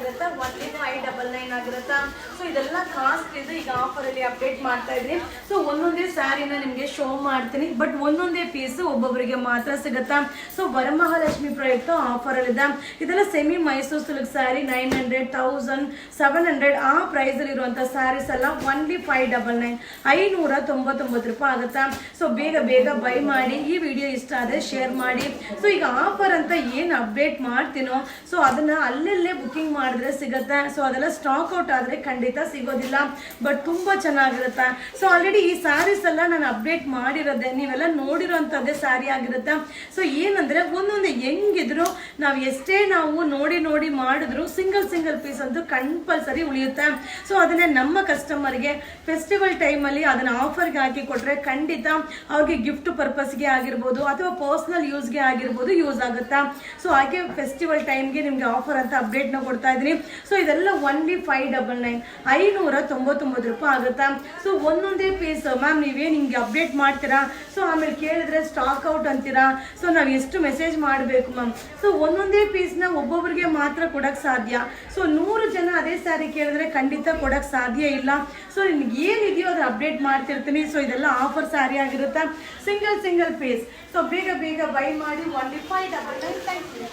ಆಗಿರುತ್ತಾ, only 599 ಆಗಿರುತ್ತಾ. So ಇದೆಲ್ಲ cost ಇದು. ಈಗ ಆಫರಲ್ಲಿ ಅಪ್ಡೇಟ್ ಮಾಡ್ತಾ ಇದ್ದೀನಿ. ಸೊ ಒಂದೊಂದೇ ಸ್ಯಾರಿನ ನಿಮಗೆ ಶೋ ಮಾಡ್ತೀನಿ, ಬಟ್ ಒಂದೊಂದೇ ಪೀಸ್ ಒಬ್ಬೊಬ್ಬರಿಗೆ ಮಾತ್ರ ಸಿಗುತ್ತಾ. ಸೊ ವರಮಹಾಲಕ್ಷ್ಮಿ ಪ್ರಯುಕ್ತ ಆಫರಲ್ಲಿದೆ. ಇದೆಲ್ಲ ಸೆಮಿ ಮೈಸೂರು ಸಿಲ್ಕ್ ಸ್ಯಾರಿ 900, 1000, 700 ಆ ಪ್ರೈಸಲ್ಲಿ ಇರುವಂಥ ಸ್ಯಾರೀಸ್ ಎಲ್ಲ ಓನ್ಲಿ 599, 599 ರೂಪಾಯಿ ಆಗುತ್ತಾ. ಸೊ ಬೇಗ ಬೇಗ ಬೈ ಮಾಡಿ. ಈ ವಿಡಿಯೋ ಇಷ್ಟ ಆದರೆ ಶೇರ್ ಮಾಡಿ. ಸೊ ಈಗ ಆಫರ್ ಅಂತ ಏನು ಅಪ್ಡೇಟ್ ಮಾಡ್ತೀನೋ ಸೊ ಅದನ್ನ ಅಲ್ಲೆಲ್ಲೇ ಬುಕಿಂಗ್ ಮಾಡಿದ್ರೆ ಸಿಗುತ್ತೆ. ಸೊ ಅದೆಲ್ಲ ಸ್ಟಾಕ್ ಔಟ್ ಆದರೆ ಖಂಡಿತ ಸಿಗೋದಿಲ್ಲ, ಬಟ್ ತುಂಬ ಚೆನ್ನಾಗಿರುತ್ತೆ. ಸೊ ಆಲ್ರೆಡಿ ಈ ಸ್ಯಾರೀಸ್ ಎಲ್ಲ ನಾನು ಅಪ್ಡೇಟ್ ಮಾಡಿರೋದೆ, ನೀವೆಲ್ಲ ನೋಡಿರೋಂಥದ್ದೇ ಸ್ಯಾರಿ ಆಗಿರುತ್ತೆ. ಸೊ ಏನಂದ್ರೆ ಒಂದೊಂದು ಹೆಂಗಿದ್ರು ನಾವು ಎಷ್ಟೇ ನಾವು ನೋಡಿ ನೋಡಿ ಮಾಡಿದ್ರು ಸಿಂಗಲ್ ಪೀಸ್ ಅಂತೂ ಕಂಪಲ್ಸರಿ ಉಳಿಯುತ್ತೆ. ಸೊ ಅದನ್ನೇ ನಮ್ಮ ಕಸ್ಟಮರ್ಗೆ ಫೆಸ್ಟಿವಲ್ ಟೈಮಲ್ಲಿ ಅದನ್ನ ಆಫರ್ಗೆ ಹಾಕಿ ಕೊಟ್ರೆ ಖಂಡಿತ ಅವ್ರಿಗೆ ಗಿಫ್ಟ್ ಪರ್ಪಸ್ಗೆ ಆಗಿರ್ಬೋದು ಅಥವಾ ಪರ್ಸನಲ್ ಯೂಸ್ಗೆ ಆಗಿರ್ಬೋದು ಯೂಸ್ ಆಗುತ್ತಾ. ಸೊ ಹಾಗೆ ಫೆಸ್ಟಿವಲ್ ಟೈಮ್ಗೆ ನಿಮ್ಗೆ ಆಫರ್ ಅಂತ ಅಪ್ಡೇಟ್ನ ಕೊಡ್ತಾ ಇದ್ದೀನಿ. ಸೊ ಇದೆಲ್ಲ ಓನ್ಲಿ 599, 599 ರೂಪಾಯಿ ಆಗುತ್ತಾ. ಸೊ ಒಂದೊಂದೇ ಪೀಸ್ ಮ್ಯಾಮ್ ನೀವೇನು ಹಿಂಗೆ ಅಪ್ಡೇಟ್ ಮಾಡ್ತೀರಾ, ಸೊ ಆಮೇಲೆ ಕೇಳಿದ್ರೆ ಸ್ಟಾಕ್ ಔಟ್ ಅಂತೀರಾ. ಸೊ ನಾವು ಎಷ್ಟು ಮೆಸೇಜ್ ಮಾಡಬೇಕು ಮ್ಯಾಮ್. ಸೊ ಒಂದೊಂದೇ ಪೀಸ್ನ ಒಬ್ಬೊಬ್ಬರಿಗೆ ಮಾತ್ರ ಕೊಡೋಕ್ಕೆ ಸಾಧ್ಯ. ಸೊ 100 ಜನ ಅದೇ ಸ್ಯಾರಿ ಕೇಳಿದ್ರೆ ಖಂಡಿತ ಕೊಡೋಕ್ಕೆ ಸಾಧ್ಯ ಇಲ್ಲ. ಸೊ ನಿಮ್ಗೆ ಏನಿದೆಯೋ ಅದು ಅಪ್ಡೇಟ್ ಮಾಡ್ತಿರ್ತೀನಿ. ಸೊ ಇದೆಲ್ಲ ಆಫರ್ ಸ್ಯಾರಿ ಆಗಿರುತ್ತೆ, ಸಿಂಗಲ್ ಪೀಸ್. ಸೊ ಬೇಗ ಬೇಗ ಬೈ ಮಾಡಿ. ಓನ್ಲಿ 599. Thank you.